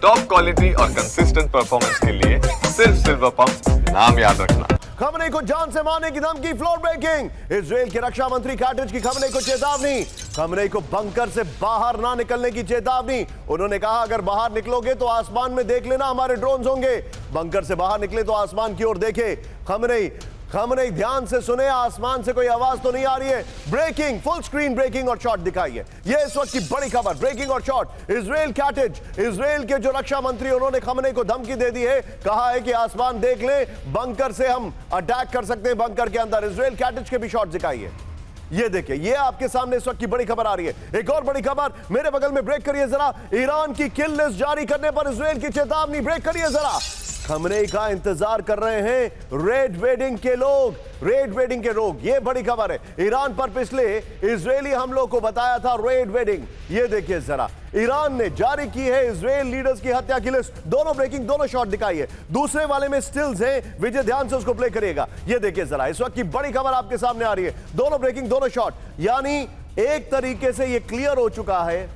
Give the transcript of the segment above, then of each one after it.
Top quality और consistent performance के लिए सिर्फ सिल्वर पंप नाम याद रखना। खमनेई को जान से मारने की धमकी, फ्लोर ब्रेकिंग। इजराइल के रक्षा मंत्री काटिज की खमनेई को चेतावनी। खमनेई को बंकर से बाहर ना निकलने की चेतावनी। उन्होंने कहा अगर बाहर निकलोगे तो आसमान में देख लेना हमारे ड्रोन्स होंगे। बंकर से बाहर निकले तो आसमान की ओर देखे। खमनेई ध्यान से सुने, आसमान से कोई आवाज तो नहीं आ रही है। ब्रेकिंग, फुल स्क्रीन ब्रेकिंग और शॉट दिखाई है। यह इस वक्त की बड़ी खबर, ब्रेकिंग और शॉट। इजराइल काटिज, इजराइल के जो रक्षा मंत्री, उन्होंने खमनेई को धमकी दे दी है। कहा है कि आसमान देख ले, बंकर से हम अटैक कर सकते हैं। बंकर के अंदर इजराइल काटिज के भी शॉट दिखाई है। ये देखिए, ये आपके सामने इस वक्त की बड़ी खबर आ रही है। एक और बड़ी खबर मेरे बगल में, ब्रेक करिए जरा। ईरान की किल लिस्ट जारी करने पर इजराइल की चेतावनी, ब्रेक करिए जरा। खमनेई का इंतजार कर रहे हैं रेड वेडिंग के लोग, रेड वेडिंग के लोग। ये बड़ी खबर है। ईरान पर पिछले इजरायली हमलों को बताया था रेड वेडिंग। ये देखिए जरा, ईरान ने जारी की है इजरायल लीडर्स की हत्या की लिस्ट। दोनों ब्रेकिंग, दोनों शॉट दिखाई है। दूसरे वाले में स्टिल्स हैं, विजय ध्यान से उसको प्ले करिएगा। ये देखिए जरा, इस वक्त की बड़ी खबर आपके सामने आ रही है। दोनों ब्रेकिंग, दोनों शॉट। यानी एक तरीके से ये क्लियर हो चुका है,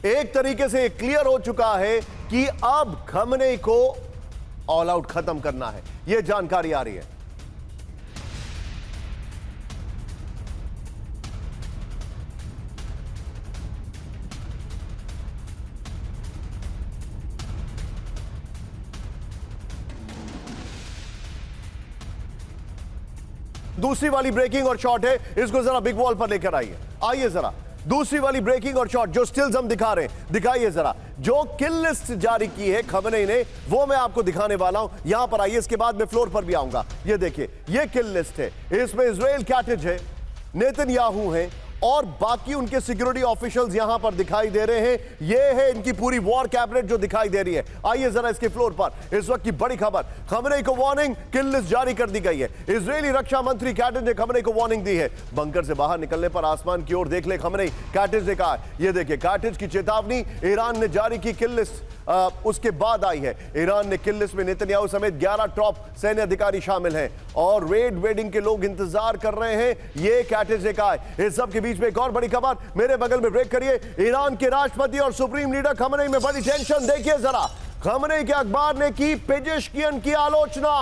एक तरीके से ये क्लियर हो चुका है कि अब खमनेई को ऑल आउट खत्म करना है। यह जानकारी आ रही है। दूसरी वाली ब्रेकिंग और शॉट है, इसको जरा बिग वॉल पर लेकर आइए। आइए जरा, दूसरी वाली ब्रेकिंग और शॉट जो स्टिल्स हम दिखा रहे हैं, दिखाइए जरा। जो किल लिस्ट जारी की है खमनेई ने, वो मैं आपको दिखाने वाला हूं। यहां पर आइए, इसके बाद मैं फ्लोर पर भी आऊंगा। ये देखिए, ये किल लिस्ट है। इसमें इजराइल काटिज है, नेतन्याहू है और बाकी उनके सिक्योरिटी ऑफिशियल्स यहां पर दिखाई दे रहे हैं। ये है इनकी पूरी वॉर कैबिनेट जो दिखाई दे रही है। आइए जरा इसके फ्लोर पर। इस वक्त की बड़ी खबर, खमनेई को वार्निंग, किल लिस्ट जारी कर दी गई है। इजरायली रक्षा मंत्री काटिज ने खमनेई को वार्निंग दी है। बंकर से बाहर निकलने पर आसमान की ओर देख ले खमनेई, काटिज ने कहा। यह देखिए, काटिज की चेतावनी ईरान ने जारी की किल लिस्ट उसके बाद आई है। ईरान ने किल लिस्ट में नेतन्याहू समेत 11 टॉप सैन्य अधिकारी शामिल हैं और रेड वेडिंग के लोग इंतजार कर रहे हैं। ये काटिज ने कहा है। इस सब के बीच में एक और बड़ी खबर मेरे बगल में, ब्रेक करिए। ईरान के राष्ट्रपति और सुप्रीम लीडर खमनेई में बड़ी टेंशन। देखिए जरा, खमनेई के अखबार ने की पेजेश्कियन की आलोचना।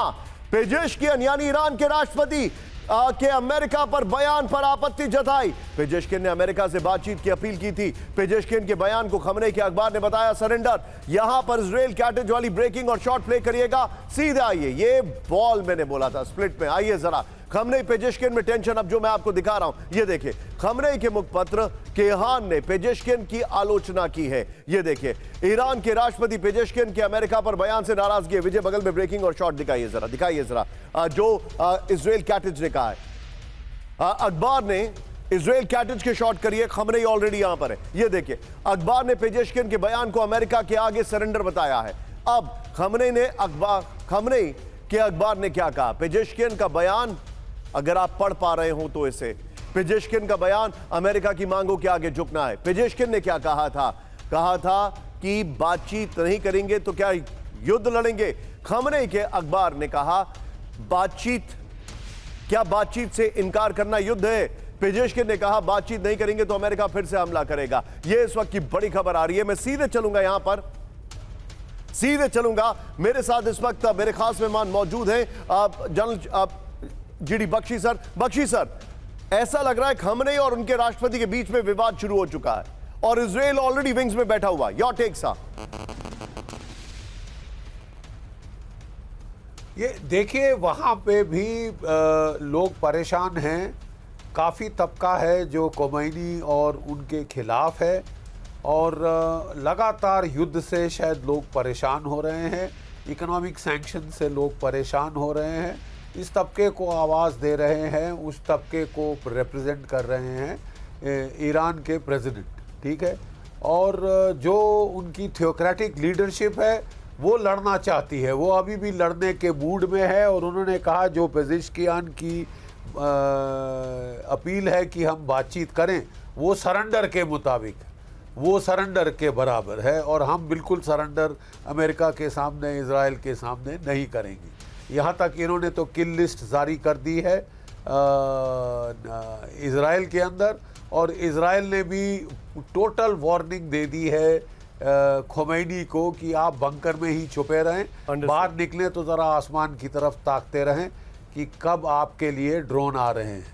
पेजेश्कियन यानी ईरान के राष्ट्रपति के अमेरिका पर बयान पर आपत्ति जताई। पेजेश्कियन ने अमेरिका से बातचीत की अपील की थी। पेजेश्कियन के बयान को खमनेई के अखबार ने बताया सरेंडर। यहां पर इजराइल काटिज वाली ब्रेकिंग और शॉट प्ले करिएगा। सीधे आइए, ये बॉल मैंने बोला था स्प्लिट में। आइए जरा, खमनेई पेजेश्कियन में टेंशन अब जो मैं आपको दिखा रहा हूं। ये देखिए, खमनेई के मुखपत्र केहान ने पेजेश्कियन की आलोचना की है। ये देखिए, ईरान के राष्ट्रपति पेजेश्कियन के अमेरिका पर बयान से नाराजगी है। विजय बगल में ब्रेकिंग और शॉट दिखाइए जरा, दिखाइए जरा जो इजराइल काटिज ने कहा है। अखबार ने इजराइल काटिज के शॉट करिए। खमनेई ऑलरेडी यहां पर है। ये देखिए, अखबार ने पेजेश्कियन के बयान को अमेरिका के आगे सरेंडर बताया है। अब खमनेई के अखबार ने क्या कहा? पेजेश्कियन का बयान अगर आप पढ़ पा रहे हो तो इसे, पेजेश्कियन का बयान अमेरिका की मांगों के आगे झुकना है। पेजेश्कियन ने क्या कहा था? कहा था कि बातचीत नहीं करेंगे तो क्या युद्ध लड़ेंगे। खमनेई के अखबार ने कहा बातचीत से इनकार करना युद्ध है। पेजेश्कियन ने कहा बातचीत नहीं करेंगे तो अमेरिका फिर से हमला करेगा। यह इस वक्त की बड़ी खबर आ रही है। मैं सीधे चलूंगा, यहां पर सीधे चलूंगा। मेरे साथ इस वक्त मेरे खास मेहमान मौजूद हैं, general GD Bakshi sir. Bakshi sir, ऐसा लग रहा है खमनेई और उनके राष्ट्रपति के बीच में विवाद शुरू हो चुका है और इजराइल ऑलरेडी विंग्स में बैठा हुआ है। योर टेक सा। ये देखिए, वहाँ पे भी लोग परेशान हैं। काफ़ी तबका है जो खोमेनी और उनके खिलाफ है और लगातार युद्ध से शायद लोग परेशान हो रहे हैं। इकोनॉमिक सैंक्शन से लोग परेशान हो रहे हैं। इस तबके को आवाज़ दे रहे हैं, उस तबके को रिप्रेजेंट कर रहे हैं ईरान के प्रेसिडेंट, ठीक है। और जो उनकी थियोक्रेटिक लीडरशिप है वो लड़ना चाहती है, वो अभी भी लड़ने के मूड में है। और उन्होंने कहा जो पेजेश्कियन की अपील है कि हम बातचीत करें, वो सरेंडर के मुताबिक, वो सरेंडर के बराबर है और हम बिल्कुल सरेंडर अमेरिका के सामने, इजराइल के सामने नहीं करेंगे। यहाँ तक इन्होंने तो किल लिस्ट जारी कर दी है इजराइल के अंदर और इजराइल ने भी टोटल वार्निंग दे दी है खोमैनी को कि आप बंकर में ही छुपे रहें, Understood. बाहर निकले तो ज़रा आसमान की तरफ ताकते रहें कि कब आपके लिए ड्रोन आ रहे हैं।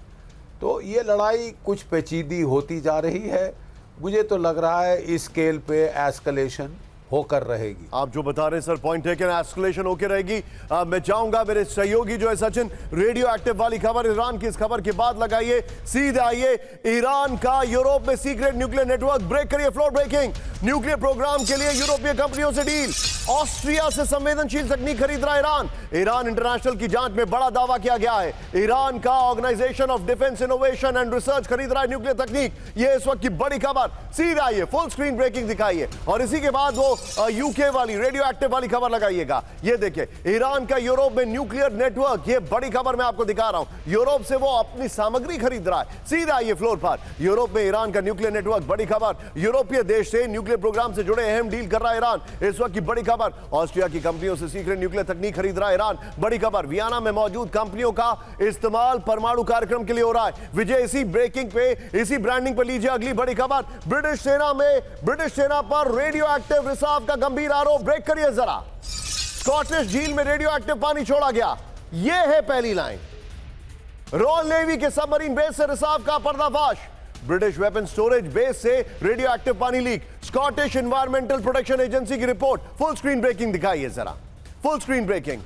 तो ये लड़ाई कुछ पेचीदी होती जा रही है। मुझे तो लग रहा है इस स्केल पे एस्केलेशन होकर रहेगी। आप जो बता रहे हैं सर पॉइंट टेकन, एस्केलेशन होकर रहेगी। मैं चाहूंगा मेरे सहयोगी जो है सचिन, रेडियो एक्टिव वाली खबर ईरान की, इस खबर के बाद लगाइए, सीधे आइए। ईरान का यूरोप में सीक्रेट न्यूक्लियर नेटवर्क ब्रेक करिए, फ्लोर ब्रेकिंग। न्यूक्लियर प्रोग्राम के लिए यूरोपीय कंपनियों से डील, ऑस्ट्रिया से संवेदनशील तकनीक खरीद रहा ईरान। ईरान इंटरनेशनल की जांच में बड़ा दावा किया गया है। ईरान का organisation of defence innovation and research खरीद रहा है न्यूक्लियर तकनीक। ये इस वक्त की बड़ी खबर। सीधे आइए, फुल स्क्रीन ब्रेकिंग दिखाइए और इसी के बाद वो यूके वाली रेडियो एक्टिव वाली खबर लगाइएगा। ये देखिए, ईरान का यूरोप में न्यूक्लियर नेटवर्क, ये बड़ी खबर मैं आपको दिखा रहा हूं। यूरोप से वो अपनी सामग्री खरीद रहा है। सीधे आइए फ्लोर पर। यूरोप में ईरान का न्यूक्लियर नेटवर्क, बड़ी खबर। यूरोपीय देश से न्यूक्लियर प्रोग्राम से जुड़े अहम डील कर रहा है ईरान, इस वक्त की बड़ी खबर। ऑस्ट्रिया की कंपनियों से सीक्रेट न्यूक्लियर तकनीक खरीद रहा है ईरान, बड़ी खबर। वियना में मौजूद कंपनियों का इस्तेमाल परमाणु कार्यक्रम के लिए हो रहा है। विजय, इसी ब्रेकिंग पे, इसी ब्रांडिंग पे लीजिए अगली बड़ी खबर। ब्रिटिश सेना पर रेडियो एक्टिव रिसाव का गंभीर आरोप। ब्रेक करिए जरा। स्कॉटिश झील में रेडियो एक्टिव पानी छोड़ा गया, यह है पहली लाइन। रॉयल नेवी के सबमरीन बेस से रिसाव का पर्दाफाश। ब्रिटिश वेपन स्टोरेज बेस से रेडियो एक्टिव पानी leak, Scottish environmental protection agency की रिपोर्ट। फुल स्क्रीन ब्रेकिंग दिखाइए जरा, फुल स्क्रीन ब्रेकिंग।